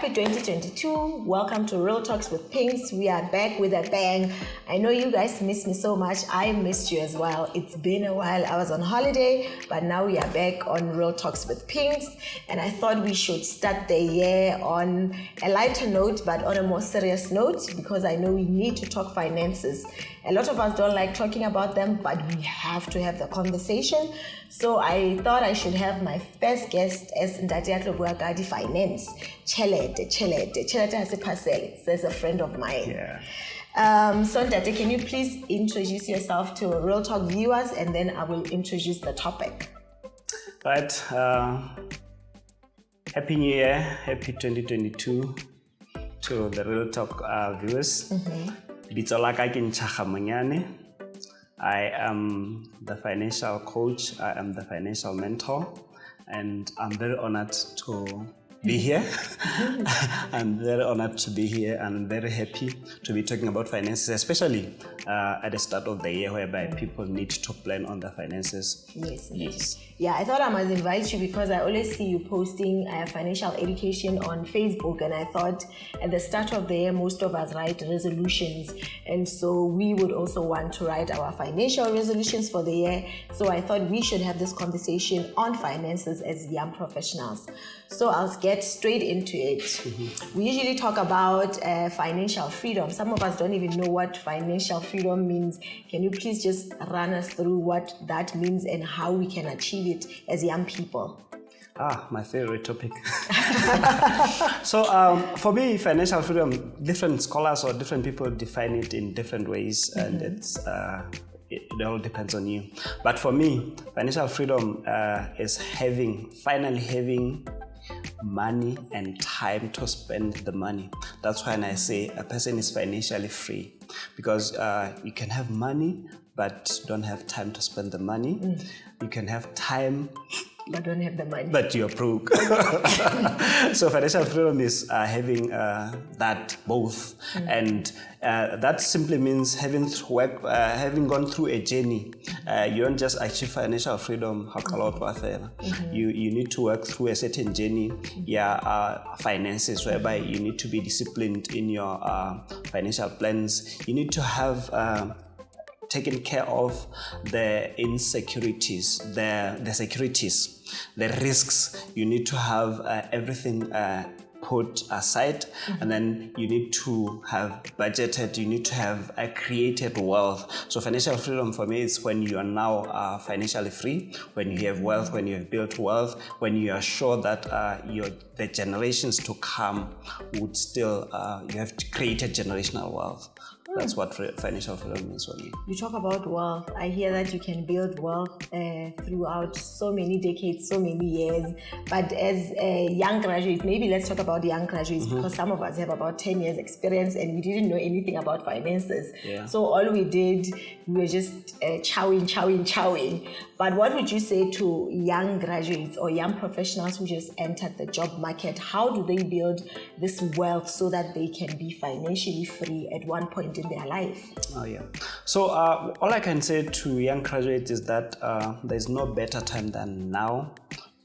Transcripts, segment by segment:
Happy 2022. Welcome to Real Talks with Pinks. We are back with a bang. I know you guys missed me so much. I missed you as well. It's been a while. I was on holiday, but now we are back on Real Talks with Pinks. And I thought we should start the year on a lighter note, but on a more serious note, because I know we need to talk finances. A lot of us don't like talking about them, but we have to have the conversation. So I thought I should have my first guest as Nchakha finance. Chelete has a parcel, says a friend of mine. Yeah. So Ntate, can you please introduce yourself to Real Talk viewers, and then I will introduce the topic. Right. Happy New Year, happy 2022 to the Real Talk viewers. Bitsolaka ke Nchakha Monyane. I am the financial coach, I am the financial mentor, and I'm very honored to be here. I'm very honored to be here, and I'm very happy to be talking about finances, especially at the start of the year, whereby people need to plan on their finances. Yes. Yeah, I thought I must invite you because I always see you posting financial education on Facebook, and I thought at the start of the year, most of us write resolutions, and so we would also want to write our financial resolutions for the year. So I thought we should have this conversation on finances as young professionals. So I'll get straight into it. We usually talk about financial freedom. Some of us don't even know what financial freedom means. Can you please just run us through what that means and how we can achieve it as young people? My favorite topic. So for me, financial freedom, different scholars or different people define it in different ways, and it all depends on you. But for me, financial freedom is finally having money and time to spend the money. That's when I say a person is financially free, because you can have money but don't have time to spend the money. You can have time but don't have the money, but you're broke. So financial freedom is having that both, and that simply means having gone through a journey. You don't just achieve financial freedom. You need to work through a certain journey. Finances, whereby you need to be disciplined in your financial plans. You need to have taken care of the insecurities, the securities, the risks. You need to have everything put aside, and then you need to have budgeted, you need to have created wealth. So financial freedom for me is when you are now financially free, when you have wealth, when you have built wealth, when you are sure that the generations to come would still, you have created generational wealth. That's what financial freedom means for me. You talk about wealth. I hear that you can build wealth throughout so many decades, so many years. But as a young graduate, maybe let's talk about young graduates, because some of us have about 10 years experience and we didn't know anything about finances. Yeah. So all we did, we were just chowing. But what would you say to young graduates or young professionals who just entered the job market? How do they build this wealth so that they can be financially free at one point in their life? So all I can say to young graduates is that there's no better time than now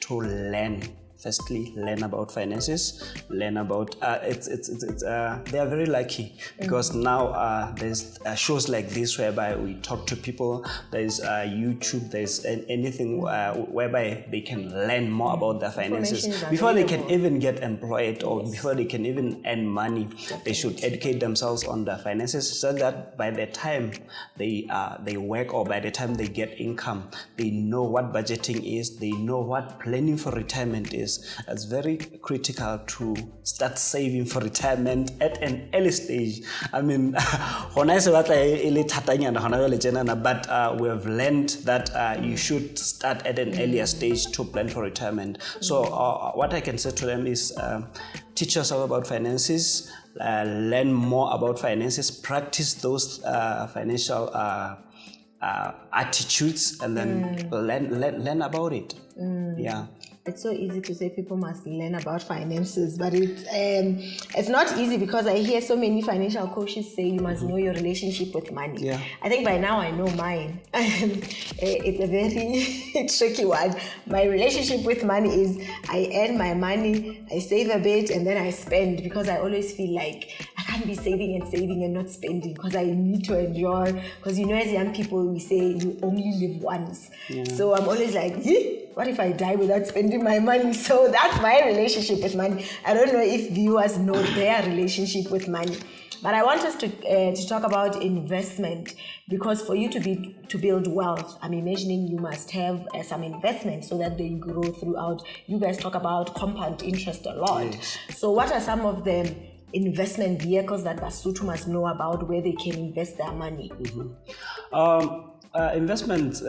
to learn. Firstly, learn about finances, learn about, they are very lucky because now there's shows like this whereby we talk to people, there's YouTube, there's anything whereby they can learn more about their finances. Before they can even get employed or before they can even earn money, they should educate themselves on their finances so that by the time they work or by the time they get income, they know what budgeting is, they know what planning for retirement is. It's very critical to start saving for retirement at an early stage. I mean, but we have learned that you should start at an earlier stage to plan for retirement. So what I can say to them is teach yourself about finances, learn more about finances, practice those financial attitudes, and then learn about it. Yeah. It's so easy to say people must learn about finances, but it's not easy, because I hear so many financial coaches say you must know your relationship with money. Yeah. I think by now I know mine. It's a very tricky one. My relationship with money is I earn my money, I save a bit, and then I spend, because I always feel like I can't be saving and not spending, because I need to enjoy. Because as young people, we say you only live once. So I'm always like, what if I die without spending my money? So that's my relationship with money. I don't know if viewers know their relationship with money. But I want us to talk about investment, because for you to build wealth, I'm imagining you must have some investment so that they grow throughout. You guys talk about compound interest a lot. Yes. So what are some of the investment vehicles that Basotho must know about, where they can invest their money? Investment.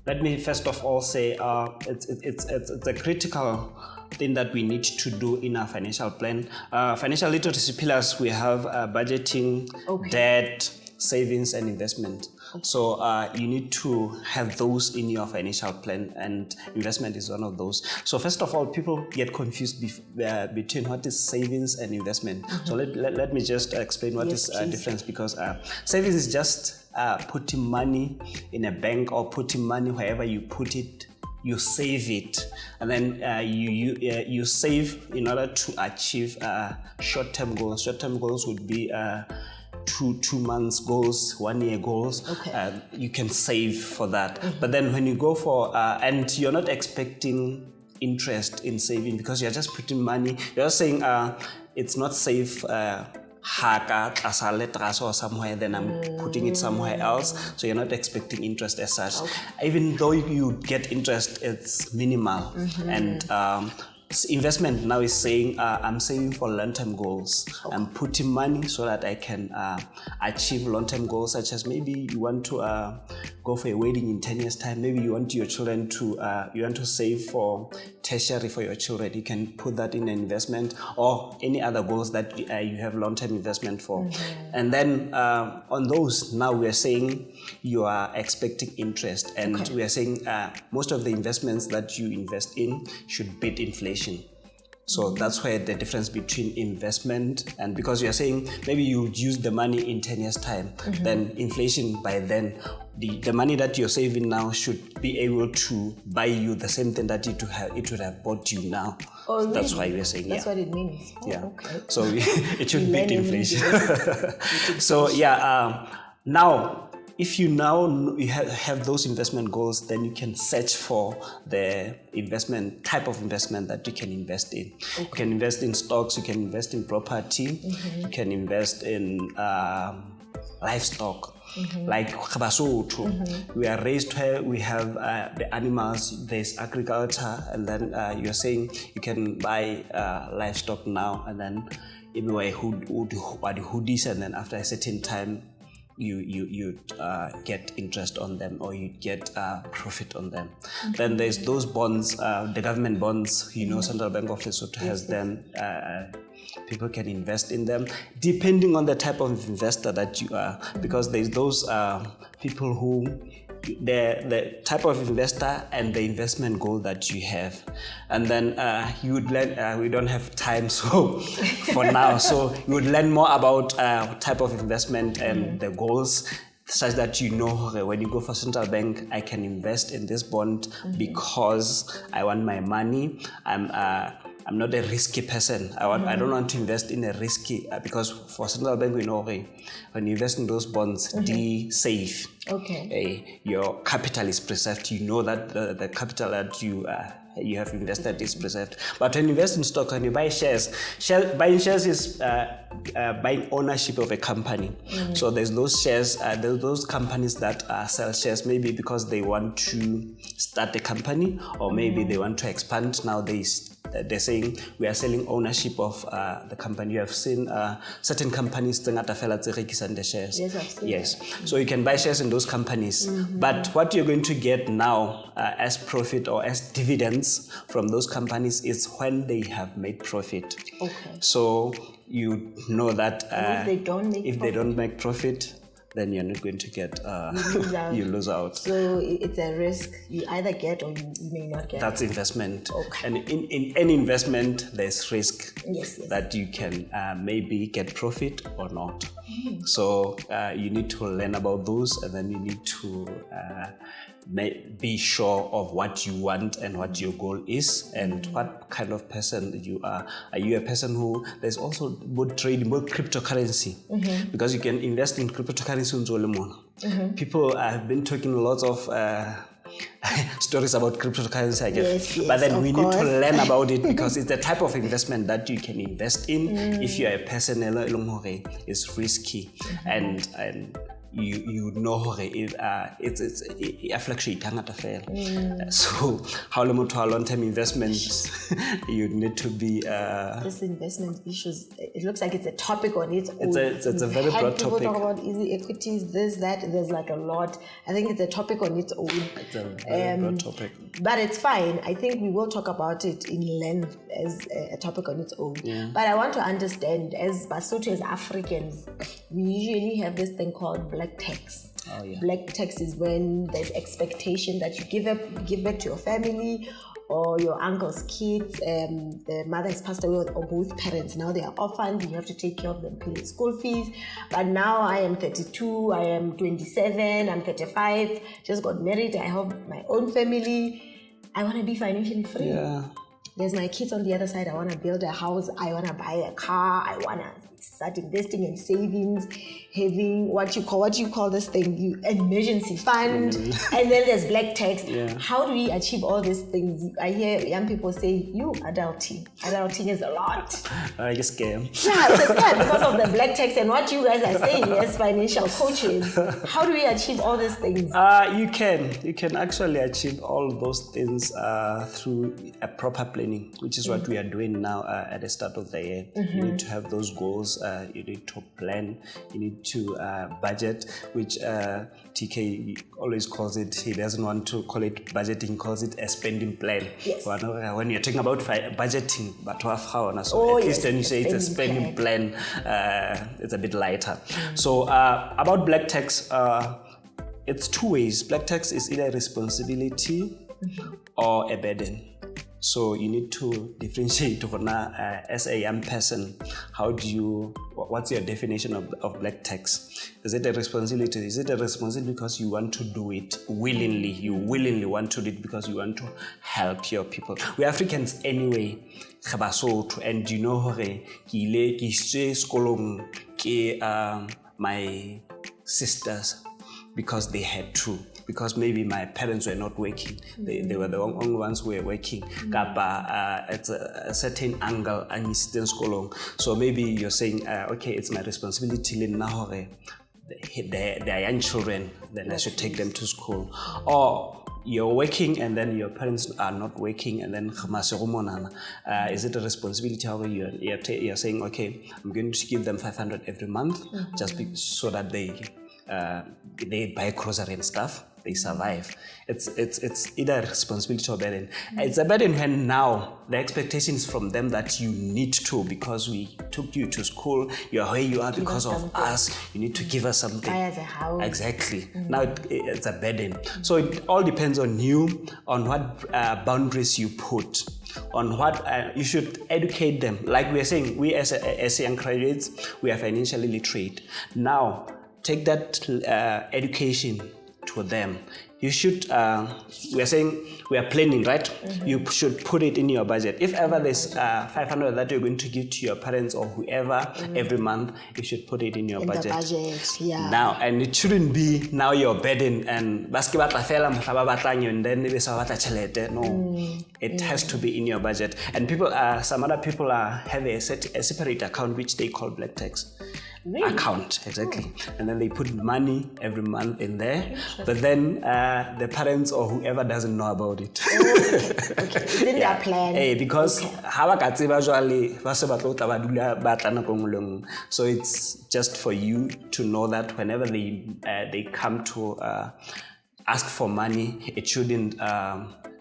Let me first of all say it's a critical thing that we need to do in our financial plan. Financial literacy pillars, we have budgeting, debt, savings, and investment. So you need to have those in your financial plan, and investment is one of those. So first of all, people get confused between what is savings and investment. So let me just explain what is the difference, because savings is just putting money in a bank, or putting money wherever you put it. You save it, and then you save in order to achieve short-term goals. Short-term goals would be 2 months goals, 1 year goals. You can save for that. But then when you go for and you're not expecting interest in saving, because you're just putting money. You're just saying it's not safe. As a letter or somewhere, then I'm putting it somewhere else. So you're not expecting interest as such. Even though you get interest, it's minimal. And investment now is saying I'm saving for long-term goals. I'm putting money so that I can achieve long-term goals, such as maybe you want to go for a wedding in 10 years time. Maybe you want your children to you want to save for tertiary for your children. You can put that in an investment, or any other goals that you have long-term investment for. And then on those, now we are saying you are expecting interest, and we are saying most of the investments that you invest in should beat inflation. So that's where the difference between investment, and because you're saying maybe you use the money in 10 years time, then inflation by then, the money that you're saving now should be able to buy you the same thing that it would have bought you now. Oh, really? That's why we're saying that's what it means. So it should beat inflation. So now if you now have those investment goals, then you can search for the type of investment that you can invest in. You can invest in stocks, you can invest in property, you can invest in livestock. Like Basotho, we are raised where we have the animals, there's agriculture, and then you're saying you can buy livestock now, and then you buy hoodies, and then after a certain time you get interest on them, or you get profit on them. Then there's those bonds, the government bonds, Central Bank of Lesotho has them. People can invest in them depending on the type of investor that you are, because there's those people who the type of investor and the investment goal that you have, and then you would learn. We don't have time, so for now, so you would learn more about type of investment and the goals, such that when you go for central bank, I can invest in this bond because I want my money. I'm not a risky person. I don't want to invest in a risky, because for central bank, we know when you invest in those bonds, they safe. Your capital is preserved. You know that the capital that you have invested is preserved. But when you invest in stock and you buy shares, buying shares is buying ownership of a company. So there's those shares, there's those companies that sell shares, maybe because they want to start a company, or maybe they want to expand. Now they're saying we are selling ownership of the company. You have seen certain companies the shares. Yes, I've seen that. So you can buy shares in those companies. But what you're going to get now as profit or as dividends from those companies is when they have made profit. So you know that if they don't make make profit, then you're not going to get, you you lose out. So it's a risk. You either get or you may not get. That's investment. Okay. And in any investment, there's risk. Yes. That you can maybe get profit or not. So you need to learn about those, and then you need to be sure of what you want and what your goal is, and what kind of person you are. Are you a person who, there's also both trading, both cryptocurrency, because you can invest in cryptocurrency. People have been talking lots of stories about cryptocurrency, I guess. Yes, but then we course. need to learn about it, because it's the type of investment that you can invest in if you are a person it's risky, and you know it's fluctuate so how long-term investments you need to be this investment issues, it looks like it's a topic on its own. It's a very broad people topic. Talk about easy equities, this, that, there's like a lot. I think it's a topic on its own. It's a very broad topic, but it's fine. I think we will talk about it in length as a topic on its own. But I want to understand, as Basotho, as Africans, we usually have this thing called black tax. Black tax is when there's expectation that you give back to your family or your uncle's kids. The mother has passed away, or both parents. Now they are orphans. You have to take care of them, pay school fees. But now I am 32, I am 27, I'm 35, just got married, I have my own family. I want to be financially free. There's my kids on the other side. I want to build a house. I want to buy a car. I want to start investing in savings, having what you call this thing, emergency fund, and then there's black tax. How do we achieve all these things? I hear young people say, adulting is a lot. I just scam. Yeah, it's a scam because of the black tax and what you guys are saying as financial coaches. How do we achieve all these things? You can actually achieve all those things through a proper planning, which is what we are doing now at the start of the year. You need to have those goals. You need to plan, you need to budget, which TK always calls it, he doesn't want to call it budgeting, he calls it a spending plan. Yes. When you're talking about budgeting, but so at least when you say it's a spending plan, it's a bit lighter. So about black tax, it's two ways. Black tax is either a responsibility or a burden. So you need to differentiate as a young person. What's your definition of black tax? Is it a responsibility? Is it a responsibility because you want to do it willingly? You willingly want to do it because you want to help your people. We Africans anyway, and you know, my sisters, because they had to. Because maybe my parents were not working. They were the only ones who were working. At a certain angle, so maybe you're saying, okay, it's my responsibility now. They are young children, then I should take them to school. Or you're working and then your parents are not working, and then is it a responsibility? However, you're saying, okay, I'm going to give them 500 every month, so that they buy grocery and stuff. They survive. It's either a responsibility or burden. It's a burden when now the expectation is from them that you need to, because we took you to school, you're where you are because of us, you need to give us something. Buy us a house. Exactly. Now it's a burden. So it all depends on you, on what boundaries you put, on what you should educate them. Like we are saying, we as young graduates, we are financially literate. Now, take that education to them. You should, we are saying, we are planning, right? You should put it in your budget. If ever there's 500 that you're going to give to your parents or whoever every month, you should put it in your budget. The budget, yeah. Now, and it shouldn't be now your burden and and then no, it has to be in your budget. And people, some other people have a separate account which they call black tax. Really? Account, exactly. And then they put money every month in there, but then the parents or whoever doesn't know about it. Okay. It's in their plan. Because so it's just for you to know that whenever they come to ask for money, it shouldn't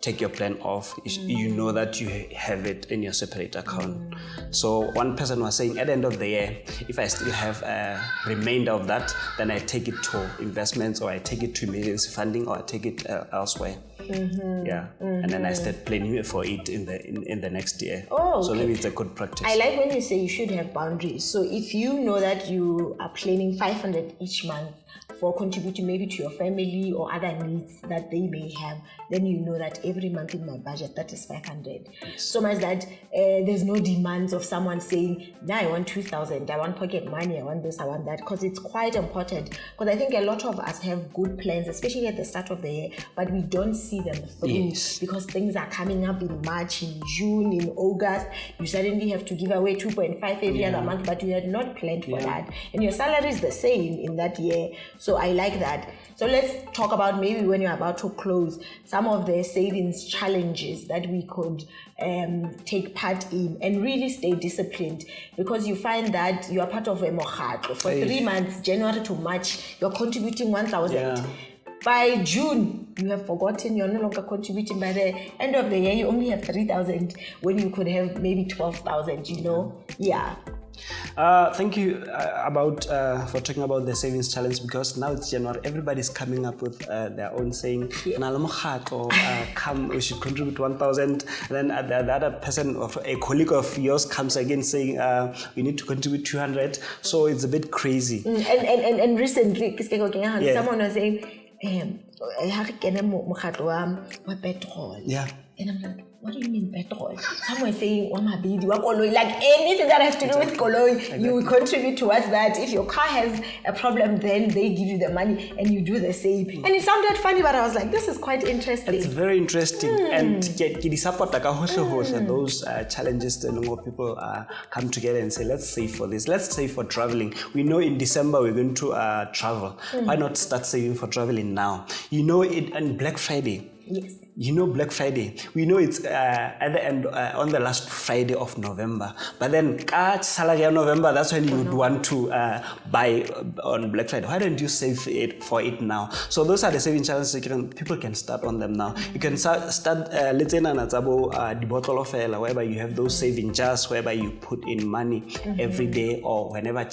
take your plan off, you know that you have it in your separate account. So one person was saying at the end of the year, if I still have a remainder of that, then I take it to investments, or I take it to emergency funding, or I take it elsewhere. And then I start planning for it in the next year. So maybe it's a good practice. I like when you say you should have boundaries. So if you know that you are planning 500 each month for contributing maybe to your family or other needs that they may have, then you know that every month in my budget that is 500. So much that there's no demands of someone saying, now I want 2,000, I want pocket money, I want this, I want that, because it's quite important. Because I think a lot of us have good plans, especially at the start of the year, but we don't see them through because things are coming up in March, in June, in August. You suddenly have to give away 2.5 every other month, but you had not planned for that. And your salary is the same in that year. So I like that. So let's talk about maybe when you're about to close, some of the savings challenges that we could take part in and really stay disciplined, because you find that you are part of a mokhatlo. For 3 months, January to March, you're contributing 1,000. By June, you have forgotten, you're no longer contributing. By the end of the year, you only have 3,000 when you could have maybe 12,000, you know? Thank you for talking about the savings challenge, because now it's January. Everybody's coming up with their own saying, come, we should contribute 1,000. Then the other person, or a colleague of yours, comes again saying, we need to contribute 200. So it's a bit crazy. And recently, someone was saying, petrol. And I'm like, what do you mean petrol? Someone saying, like anything that has to do with koloi, you contribute towards that. If your car has a problem, then they give you the money and you do the same. And it sounded funny, but I was like, this is quite interesting. It's very interesting. And support those challenges, the more people come together and say, let's save for this. Let's save for traveling. We know in December we're going to travel. Why not start saving for traveling now? You know it on Black Friday. Yes. You know Black Friday. We know it's at the end on the last Friday of November. But then salary of November, that's when you would want to buy on Black Friday. Why don't you save it for it now? So those are the saving challenges. People can start on them now. You can start let's say the bottle of oil, whereby you have those saving jars, whereby you put in money every day or whenever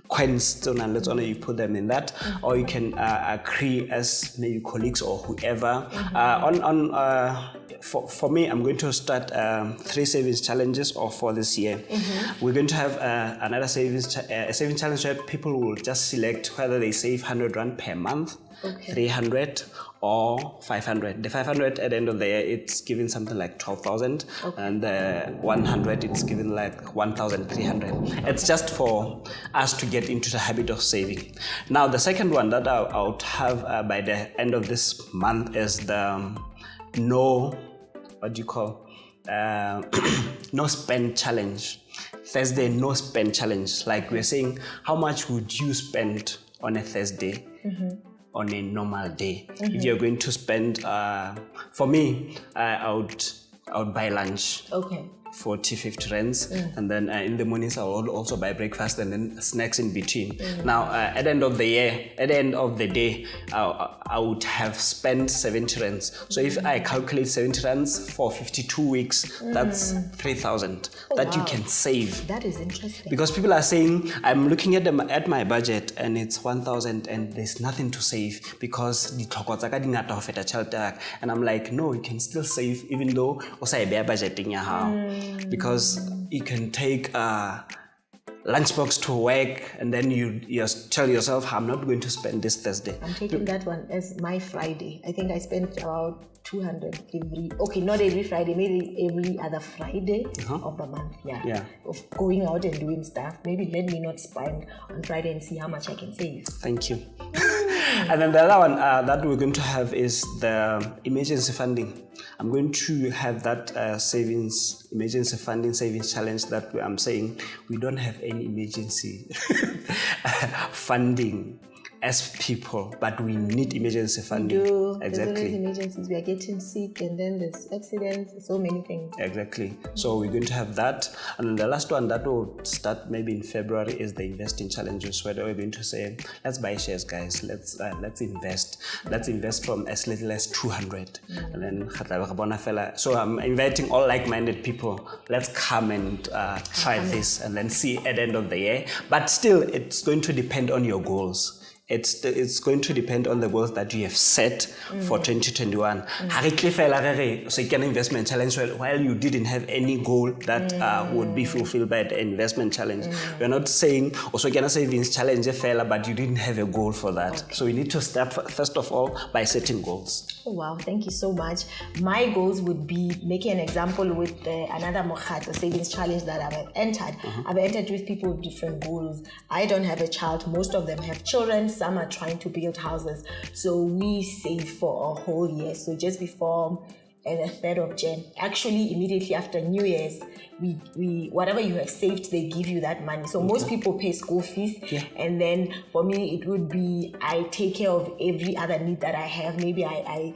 coins and let's say you put them in that, or you can agree as maybe colleagues or whoever. For me, I'm going to start 3 savings challenges for this year. We're going to have another savings challenge where people will just select whether they save 100 Rand per month, 300 or 500. The 500 at the end of the year, it's giving something like 12,000, and the 100 it's giving like 1,300. It's just for us to get into the habit of saving. Now, the second one that I would have by the end of this month is the no spend challenge. Thursday no spend challenge. Like we're saying, how much would you spend on a Thursday? On a normal day, if you're going to spend, for me, I would buy lunch. 40, 50 rands, and then in the mornings I'll also buy breakfast and then snacks in between. Now, at the end of the year, at the end of the day, I would have spent 70 rands. So if I calculate 70 rands for 52 weeks, that's 3,000 you can save. That is interesting. Because people are saying, I'm looking at my budget and it's 1,000 and there's nothing to save because the and I'm like, no, you can still save even though also budgeting because you can take lunchbox to work and then you just tell yourself, I'm not going to spend this Thursday. I'm taking that one as my Friday. I think I spent about 200 not every Friday, maybe every other Friday of the month. Of going out and doing stuff. Maybe let me not spend on Friday and see how much I can save. Thank you. And then the other one that we're going to have is the emergency funding. I'm going to have that emergency funding savings challenge that I'm saying we don't have any emergency funding as people, but we need emergency funding. There's always Exactly. emergencies. We are getting sick, and then there's accidents. So many things. Exactly. So we're going to have that, and the last one that will start maybe in February is the investing challenges, where we're going to say, let's buy shares, guys. Let's invest. Let's invest from as little as 200, and then so I'm inviting all like-minded people. Let's come and try this, and then see at the end of the year. But still, it's going to depend on your goals. It's going to depend on the goals that you have set for 2021. So you can investment challenge while you didn't have any goal that would be fulfilled by the investment challenge. We're not saying also can savings challenge but you didn't have a goal for that. Okay. So we need to start first of all by setting goals. Oh wow, thank you so much. My goals would be making an example with another Mokhat, savings challenge that I've entered. I've entered with people with different goals. I don't have a child. Most of them have children. Some are trying to build houses. So we save for a whole year. So just before the 3rd of Jan, actually immediately after New Year's, we whatever you have saved, they give you that money. So most people pay school fees, and then for me it would be I take care of every other need that I have. Maybe I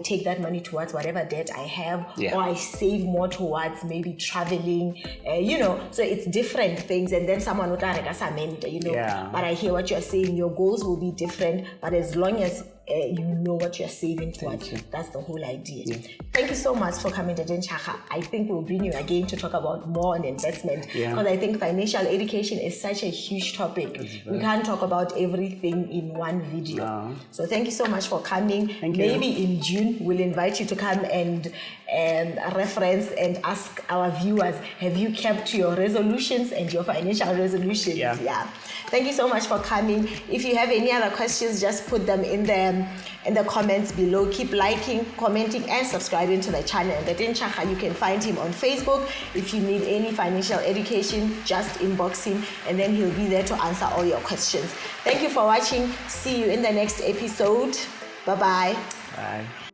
take that money towards whatever debt I have, or I save more towards maybe traveling, so it's different things. And then someone would but I hear what you're saying, your goals will be different, but as long as you know what you're saving towards, that's the whole idea. Thank you so much for coming to Nchakha. I think we'll bring you again to talk about more on investment, because I think financial education is such a huge topic. We can't talk about everything in one video. So thank you so much for coming. Maybe in June we'll invite you to come and reference and ask our viewers, have you kept your resolutions and your financial resolutions? Thank you so much for coming. If you have any other questions, just put them in the comments below. Keep liking, commenting, and subscribing to the channel. And Nchakha, you can find him on Facebook. If you need any financial education, just inbox him, and then he'll be there to answer all your questions. Thank you for watching. See you in the next episode. Bye-bye. Bye.